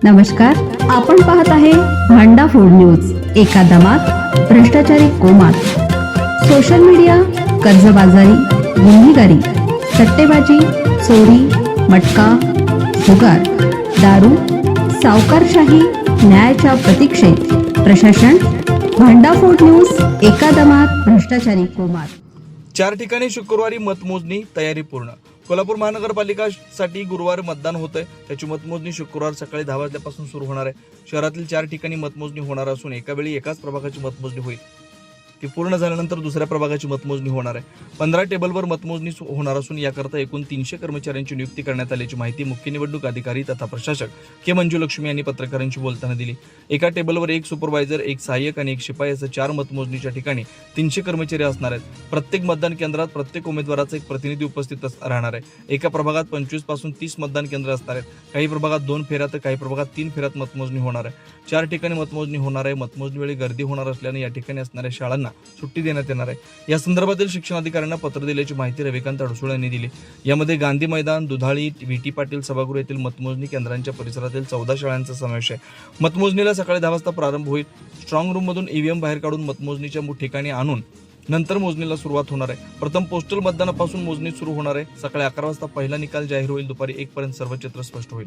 नमस्कार, आपण पाहत आहे भांडा फूड न्यूज. एका दमात भ्रष्टाचारी कोमात. सोशल मीडिया, कर्जबाजारी, गुन्हेगारी, सट्टेबाजी, चोरी, मटका, जुगार, दारू, सावकारशाही, न्यायाच्या प्रतीक्षेत प्रशासन. भांडा फूड न्यूज. एका दमात भ्रष्टाचारी कोमात. 4 ठिकाणी शुक्रवारी मतमोजणी तयारी पूर्ण. कोल्हापूर महानगरपालिकासाठी गुरुवार मतदान होतंय. त्याची मतमोजणी शुक्रवार सकाळी 10 वाजल्यापासून सुरू होणार आहे. शहरातील 4 ठिकाणी मतमोजणी होणार असून एका वेळी एकाच प्रभागाची मतमोजणी होईल. ती पूर्ण झाल्यानंतर दुसऱ्या प्रभागाची मतमोजणी होणार आहे. 15 टेबलवर मतमोजणी होणार असून याकरता एकूण 300 कर्मचाऱ्यांची नियुक्ती करण्यात आल्याची माहिती मुख्य निवडणूक अधिकारी तथा प्रशासक के मंजुलक्ष्मी यांनी पत्रकारांशी बोलताना दिली. एका टेबलवर एक सुपरवायझर, एक सहाय्यक आणि एक शिपाई असं 4 मतमोजणीच्या ठिकाणी 300 कर्मचारी असणार आहेत. प्रत्येक मतदान केंद्रात प्रत्येक उमेदवाराचा एक प्रतिनिधी उपस्थित राहणार आहे. एका प्रभागात 25 पासून 30 मतदान केंद्र असणार आहेत. काही प्रभागात 2 फेऱ्या तर काही प्रभागात 3 फेऱ्यात मतमोजणी होणार आहे. 4 ठिकाणी मतमोजणी होणार आहे. मतमोजणी वेळी गर्दी होणार असल्याने या ठिकाणी असणाऱ्या शाळांना सुट्टी देण्यात येणार आहे. या संदर्भातील शिक्षण अधिकाऱ्यांना पत्र दिल्याची माहिती रविकांत अडसूळ यांनी दिली. यामध्ये गांधी मैदान, दुधाळी, व्ही.टी. पाटील सभागृह येथील मतमोजणी केंद्रांच्या परिसरातील 14 शाळांचा समावेश आहे. मतमोजणीला सकाळी 10 वाजता प्रारंभ होईल. स्ट्रॉंग रूम मधून ईव्हीएम बाहेर काढून मतमोजणीच्या ठिकाणी आणून नंतर मोजणीला सुरुवात होणार आहे. प्रथम पोस्टल मतदानापासून मोजणी सुरू होणार आहे. सकाळी 11 वाजता पहिला निकाल जाहीर होईल. दुपारी 1 पर्यंत सर्व चित्र स्पष्ट होईल.